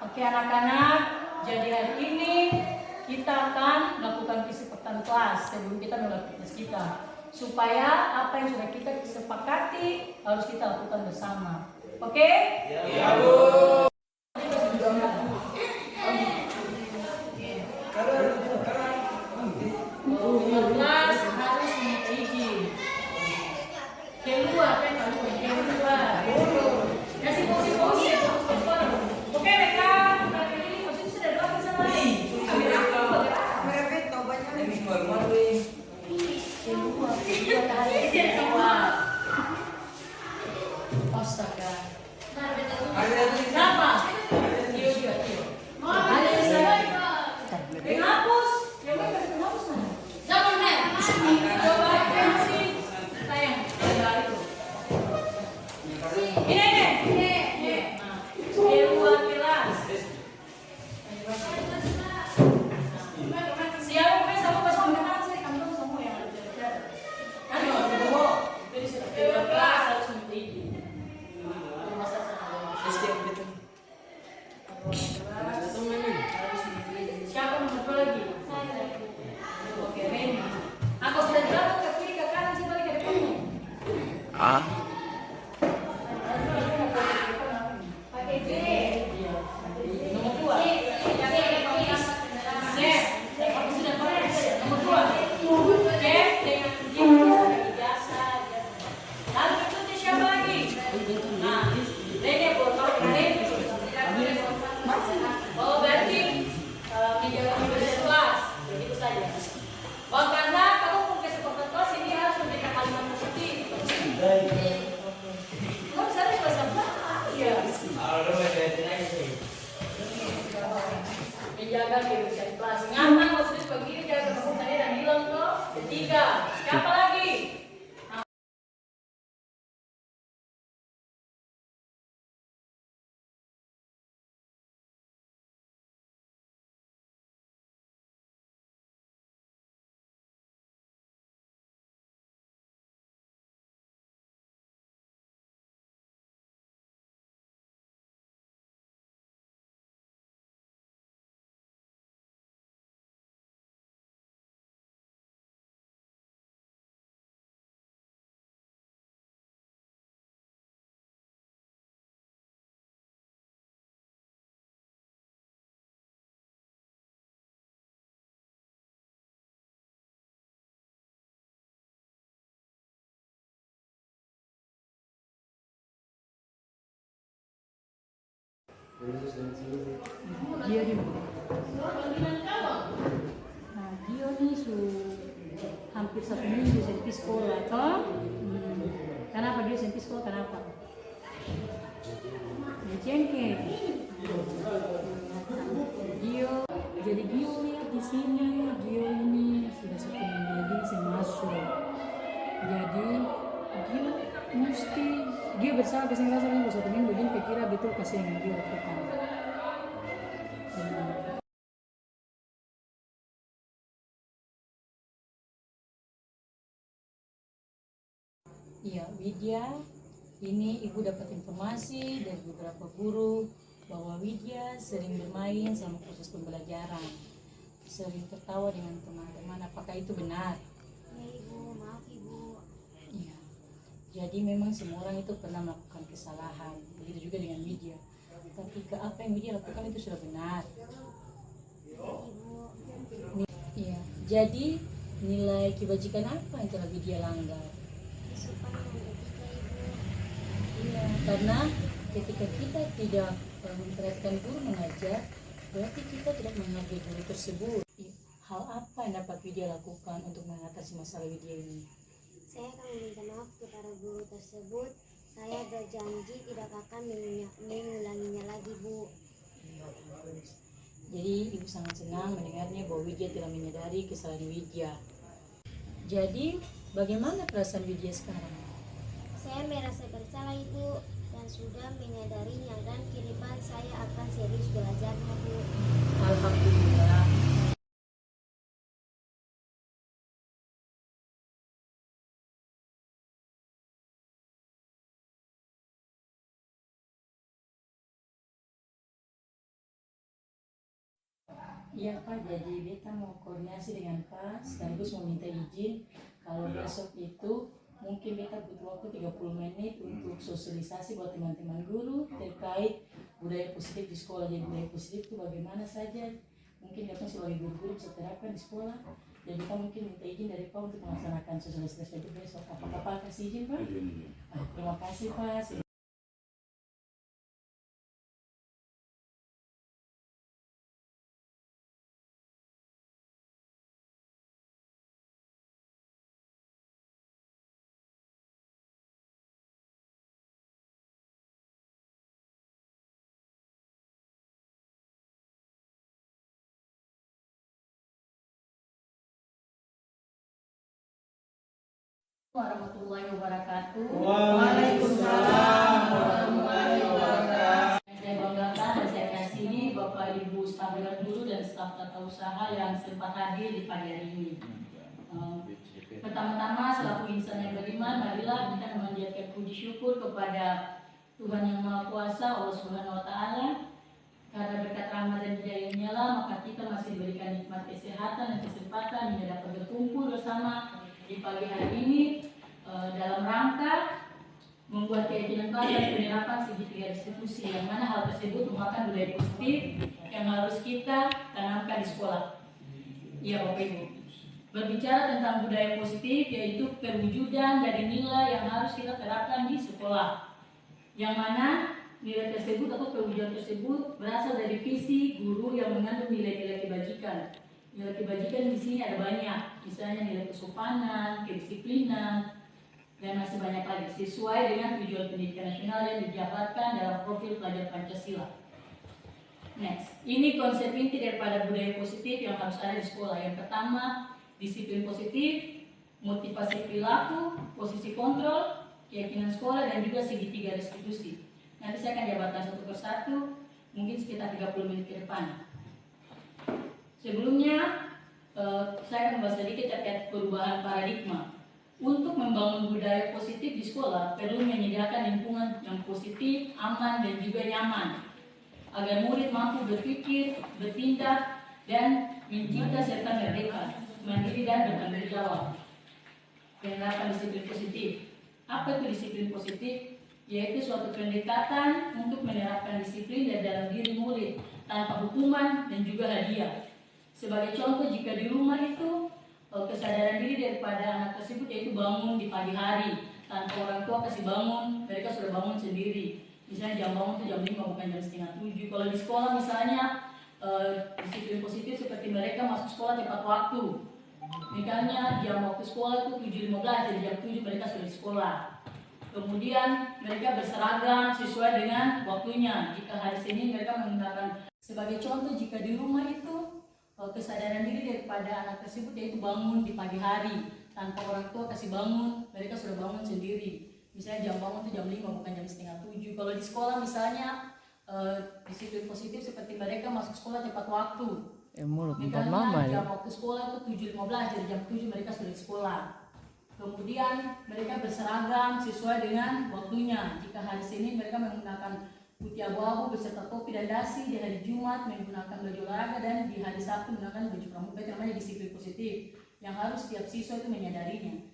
Oke anak-anak, jadi hari ini kita akan melakukan kesepakatan kelas sebelum kita melakukan tugas kita. Supaya apa yang sudah kita sepakati harus kita lakukan bersama. Oke? Iya, Bu. Kelas harus minta izin. Keluar, keluar. Kasih posisi. Oke mereka, ini posisi sudah dua bisa lain. Keluar. Astaga. Kenapa? Tio. Ada yang saya. Penghapus. Yang mana kasih penghapus mana? Jangan main. Coba pensil. Sayang, ada itu. Ini. Keluar kelas. Siapa pun sama pas mendengar saya kamu semua yang ada bicara. Kan jadi sudah keluar kelas harus minta izin. Siapa nomor lagi? Oke, Reni. Aku sudah jalan ke kiri ke kanan sih balik ke depan. Pakai J. Nomor 2. Sep. Aku sudah pakai nomor 2. Sep dengan ijazah. Lalu berikutnya siapa lagi? Nah, Reni buat kau Reni. Oh berarti menjaga kelas begitu saja. Oh karena kamu mau kesepakatan kelas ini harus memberikan kalimat positif. Kamu misalnya kelas apa? Iya. Menjaga kebersihan kelas. Nyaman maksudnya begini jangan ketemu saya dan bilang loh. Ketiga. Siapa lagi? Dia di mana? Nah, dia nih hampir 1 minggu SMP sekolah, toh? Kenapa dia SMP sekolah? Kenapa? Dia cengkeh. Dia, jadi dia lihat di sini, dia ini sudah 1 minggu lebih saya masuk. Jadi dia mesti dia bersama kasih kelas ini 1 minggu dia kira betul kasih yang dia lakukan. Iya, Widya, ini ibu dapat informasi dari beberapa guru bahwa Widya sering bermain selama proses pembelajaran, sering tertawa dengan teman-teman. Apakah itu benar? Ya ibu, maaf ibu. Iya. Jadi memang semua orang itu pernah melakukan kesalahan. Begitu juga dengan Widya. Tapi apa yang Widya lakukan itu sudah benar. Ya ibu. Iya. Jadi nilai kebajikan apa yang telah Widya langgar? Kesopanan dan etika ibu. Iya, karena ketika kita tidak memperhatikan guru mengajar, berarti kita tidak menghargai guru tersebut. Hal apa yang dapat Widya lakukan untuk mengatasi masalah Widya ini? Saya akan meminta maaf kepada guru tersebut. Saya berjanji tidak akan mengulanginya lagi bu. Jadi ibu sangat senang mendengarnya bahwa Widya telah menyadari kesalahan Widya. Jadi bagaimana perasaan Widya sekarang? Saya merasa bersalah ibu dan sudah menyadarinya dan ke depan saya akan serius belajarnya bu. Alhamdulillah. Iya Pak, jadi beta mau koordinasi dengan Pak sekaligus mau minta izin kalau besok itu mungkin beta butuh waktu 30 menit untuk sosialisasi buat teman-teman guru terkait budaya positif di sekolah. Jadi budaya positif itu bagaimana saja mungkin kita sebagai guru-guru bisa terapkan di sekolah. Jadi kita mungkin minta izin dari Pak untuk melaksanakan sosialisasi itu besok. Apakah Pak kasih izin Pak? Terima kasih Pak. Warahmatullahi wabarakatuh. Waalaikumsalam warahmatullahi wabarakatuh. Saya banggakan dan saya kasihi Bapak Ibu staf guru dan staf tata usaha yang sempat hadir di pagi hari ini. Pertama-tama selaku insan yang beriman, marilah kita memanjatkan puji syukur kepada Tuhan yang Maha Kuasa, Allah Subhanahu wa Ta'ala. Karena berkat rahmat dan hidayahnya lah, maka kita masih diberikan nikmat kesehatan dan kesempatan hingga dapat berkumpul bersama di pagi hari ini dalam rangka membuat keyakinan kelas dan penerapan segitiga institusi, yang mana hal tersebut merupakan budaya positif yang harus kita tanamkan di sekolah. Iya Bapak Ibu. Berbicara tentang budaya positif, yaitu perwujudan dari nilai yang harus kita terapkan di sekolah, yang mana nilai tersebut atau perwujudan tersebut berasal dari visi guru yang mengandung nilai-nilai kebajikan. Nilai kebajikan di sini ada banyak, misalnya nilai kesopanan, kedisiplinan, dan masih banyak lagi, sesuai dengan tujuan pendidikan nasional yang dijabarkan dalam profil pelajar Pancasila. Next, ini konsep inti daripada budaya positif yang harus ada di sekolah. Yang pertama, disiplin positif, motivasi perilaku, posisi kontrol, keyakinan sekolah, dan juga segitiga restitusi. Nanti saya akan jabarkan satu persatu, mungkin sekitar 30 menit ke depan. Sebelumnya, saya akan membahas sedikit terkait perubahan paradigma. Untuk membangun budaya positif di sekolah, perlu menyediakan lingkungan yang positif, aman, dan juga nyaman, agar murid mampu berpikir, bertindak, dan mencipta serta merdeka, mandiri dan bertanggung jawab. Penerapan disiplin positif. Apa itu disiplin positif? Yaitu suatu pendekatan untuk menerapkan disiplin dari dalam diri murid tanpa hukuman dan juga hadiah. Sebagai contoh, jika di rumah itu kesadaran diri daripada anak tersebut yaitu bangun di pagi hari tanpa orang tua kasih bangun, mereka sudah bangun sendiri. Misalnya jam bangun itu jam 5 bukan jam setengah 7. Kalau di sekolah misalnya disiplin positif seperti mereka masuk sekolah tepat waktu. Misalnya jam waktu sekolah itu 7.15, jadi jam 7 mereka sudah di sekolah. Kemudian mereka berseragam sesuai dengan waktunya. Jika hari Senin mereka menggunakan, sebagai contoh, jika di rumah itu kesadaran diri daripada anak tersebut yaitu bangun di pagi hari tanpa orang tua kasih bangun, mereka sudah bangun sendiri. Misalnya jam bangun itu jam 5 bukan jam setengah 7. Kalau di sekolah misalnya disiplin positif seperti mereka masuk sekolah tepat waktu. Misalnya jam waktu sekolah itu 7.15, jadi jam 7 mereka sudah di sekolah. Kemudian mereka berseragam sesuai dengan waktunya. Jika hari Senin mereka menggunakan putih abu-abu beserta topi dan dasi, di hari Jumat menggunakan baju olahraga, dan di hari Sabtu menggunakan baju pramuka. Itu namanya disiplin positif yang harus setiap siswa itu menyadarinya.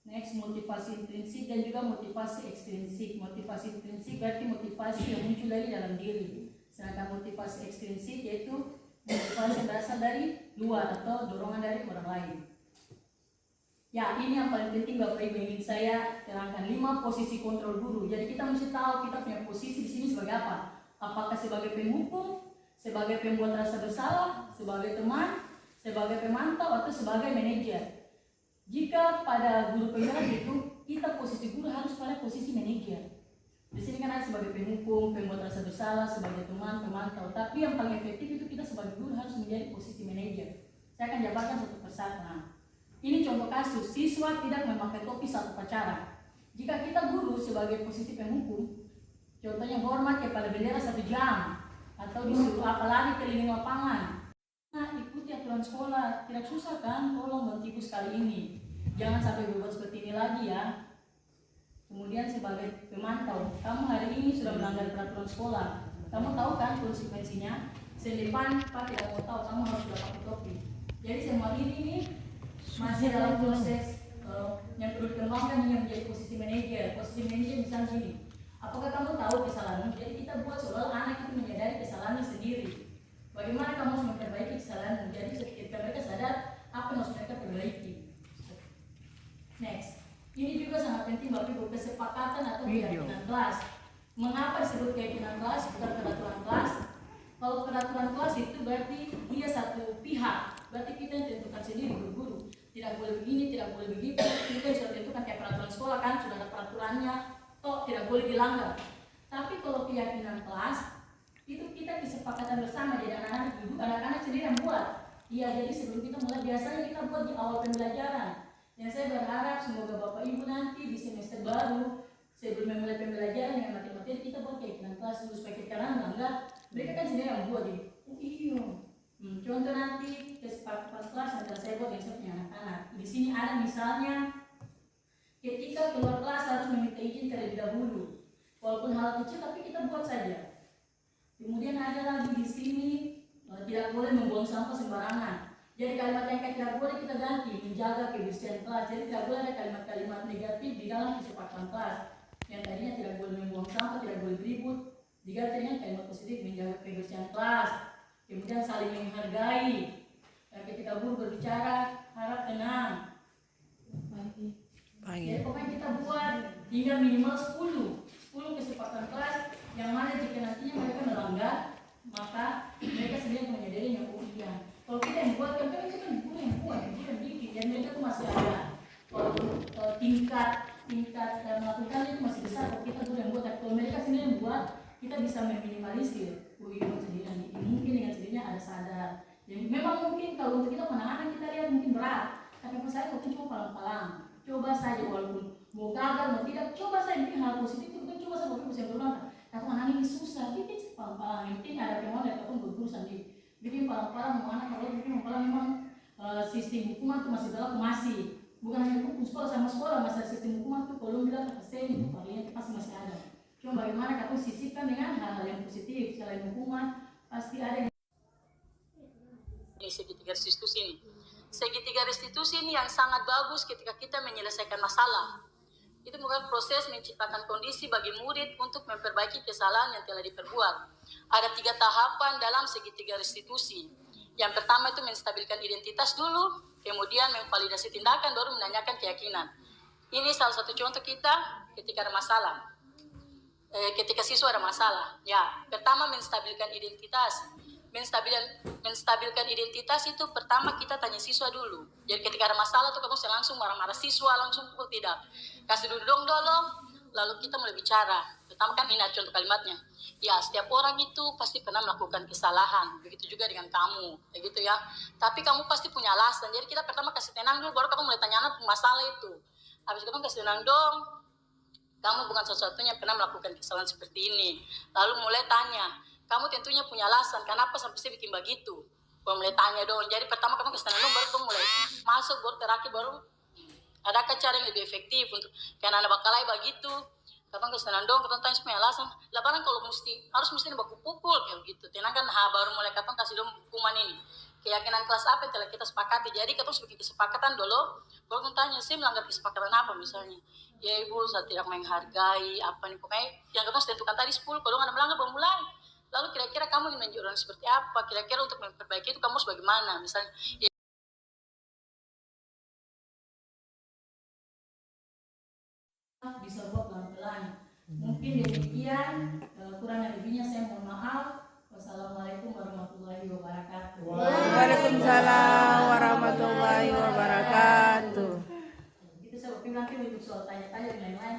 Next, motivasi intrinsik dan juga motivasi ekstrinsik. Motivasi intrinsik berarti motivasi yang muncul dari dalam diri. Sedangkan motivasi ekstrinsik yaitu motivasi yang berasal dari luar atau dorongan dari orang lain. Ya, ini yang paling penting Bapak Ibu ingin saya terangkan, 5 posisi kontrol guru. Jadi kita mesti tahu kita punya posisi di sini sebagai apa? Apakah sebagai penghukum, sebagai pembuat rasa bersalah, sebagai teman, sebagai pemantau, atau sebagai manajer? Jika pada guru penggerak itu kita posisi guru harus pada posisi manajer. Di sini kan ada sebagai penghukum, pembuat rasa bersalah, sebagai teman, pemantau. Tapi yang paling efektif itu kita sebagai guru harus menjadi posisi manajer. Saya akan jabarkan satu persatu. Ini contoh kasus, siswa tidak memakai topi saat upacara. Jika kita guru sebagai posisi penghukum, contohnya hormat kepada bendera 1 jam, atau disuruh lari keliling lapangan. Nah, ikuti aturan sekolah, tidak susah kan? Tolong bantu sekali ini. Jangan sampai berbuat seperti ini lagi ya. Kemudian sebagai pemantau, kamu hari ini sudah melanggar peraturan sekolah. Kamu tahu kan konsekuensinya? depan Pak tidak mau tahu kamu harus sudah pakai topi. Jadi semua ini nih masih dalam proses yang perlu dikembangkan yang menjadi posisi manajer. Posisi manajer misalnya gini, apakah kamu tahu kesalahanmu? Jadi kita buat soal anak itu menyadari kesalahannya sendiri. Bagaimana kamu harus memperbaiki kesalahanmu? Jadi ketika mereka sadar apa yang harus mereka perbaiki. Next, ini juga sangat penting Bapak Ibu, kesepakatan atau keyakinan kelas. Mengapa disebut keyakinan kelas bukan peraturan kelas? Kalau peraturan kelas itu berarti dia satu pihak, berarti kita yang tentukan sendiri guru-guru. Tidak boleh begini, tidak boleh begitu. Kita sudah tentukan kayak peraturan sekolah kan, sudah ada peraturannya, toh tidak boleh dilanggar. Tapi kalau keyakinan kelas itu kita kesepakatan bersama, jadi anak-anak sendiri yang buat. Iya, jadi sebelum kita mulai biasanya kita buat di awal pembelajaran. Dan saya berharap semoga Bapak Ibu nanti di semester baru sebelum memulai pembelajaran dengan matematika kita buat keyakinan kelas dulu supaya kita melanggar. Mereka kan sendiri yang buat jadi. Oh iya. Contoh nanti kesepakatan kelas antara saya buat yang saya punya anak-anak. Di sini ada misalnya ketika keluar kelas harus meminta izin terlebih dahulu. Walaupun hal kecil tapi kita buat saja. Kemudian ada lagi di sini tidak boleh membuang sampah sembarangan. Jadi kalimat yang tidak boleh kita ganti, menjaga kebersihan kelas. Jadi tidak boleh ada kalimat-kalimat negatif di dalam kesepakatan kelas. Yang tadinya tidak boleh membuang sampah, tidak boleh beribut, diganti dengan kalimat positif, menjaga kebersihan kelas. Kemudian saling menghargai. Ketika guru berbicara, harap tenang. Jadi pokoknya kita buat hingga minimal 10 kesepakatan kelas yang mana jika nantinya mereka melanggar, maka mereka sendiri menyadari yang iya. Kalau kita yang buat, kan itu kan guru yang buat, bukan bikin. Dan mereka tuh masih ada tingkat melakukan itu masih besar. Kalau kita guru yang buat, tapi kalau mereka sendiri yang buat, kita bisa meminimalisir kehidupan sendiri. Mungkin dengan sendirinya ada sadar. Jadi memang mungkin kalau untuk kita penanganan kita lihat mungkin berat, tapi menurut saya mungkin cuma palang-palang. Coba saja walaupun mau gagal mau tidak, coba saja bikin hal positif itu coba saja walaupun bisa berulang. Tapi anak ini susah, bikin palang-palang. Yang penting ada kemauan dari kamu berguru sendiri. Bikin palang-palang mau anak kalau bikin palang memang sistem hukuman itu masih berlaku masih. Bukan hanya hukum sekolah sama sekolah, masalah sistem hukuman itu kalau bilang kesen itu paling pasti masih ada. Cuma bagaimana kamu sisipkan dengan hal-hal yang positif selain hukuman pasti ada. Ini segitiga restitusi ini. Segitiga restitusi ini yang sangat bagus ketika kita menyelesaikan masalah. Itu bukan proses menciptakan kondisi bagi murid untuk memperbaiki kesalahan yang telah diperbuat. Ada 3 tahapan dalam segitiga restitusi. Yang pertama itu menstabilkan identitas dulu, kemudian memvalidasi tindakan, baru menanyakan keyakinan. Ini salah satu contoh kita ketika ada masalah. Ketika siswa ada masalah. Ya, pertama menstabilkan identitas. Menstabilkan identitas itu pertama kita tanya siswa dulu. Jadi ketika ada masalah tuh kamu langsung marah-marah siswa, langsung pukul tidak. Kasih dulu dong, lalu kita mulai bicara. Pertama kan ini contoh kalimatnya. Ya, setiap orang itu pasti pernah melakukan kesalahan. Begitu juga dengan kamu, kayak gitu ya. Tapi kamu pasti punya alasan. Jadi kita pertama kasih tenang dulu, baru kamu mulai tanya masalah itu. Habis itu kamu kasih tenang dong. Kamu bukan satu-satunya pernah melakukan kesalahan seperti ini. Lalu mulai tanya. Kamu tentunya punya alasan, kenapa sampai saya bikin begitu? Baru mulai tanya dong. Jadi pertama kamu kasih tenang dong, baru kamu mulai masuk, baru terakhir, baru adakah cara yang lebih efektif untuk karena anak bakalai begitu? Kapan kasih tenang dong, kapan tanya punya alasan. Lah barang kalau harus mesti baku pukul kayak gitu. Tenang kan, baru mulai kapan kasih dong hukuman ini. Keyakinan kelas apa yang telah kita sepakati. Jadi kita sebagai kesepakatan dulu, baru kamu tanya, saya melanggar kesepakatan apa misalnya? Ya ibu, saya tidak menghargai apa nih, pokoknya yang kamu tentukan tadi 10, kalau nggak melanggar baru mulai. Lalu kira-kira kamu ingin menjadi orang seperti apa? Kira-kira untuk memperbaiki itu kamu harus bagaimana? Misalnya, bisa buat pelan-pelan. Mungkin demikian, kurang lebihnya saya mohon maaf. Wassalamualaikum warahmatullahi wabarakatuh. Waalaikumsalam warahmatullahi wabarakatuh. Itu saya nanti untuk soal tanya-tanya dan lain-lain.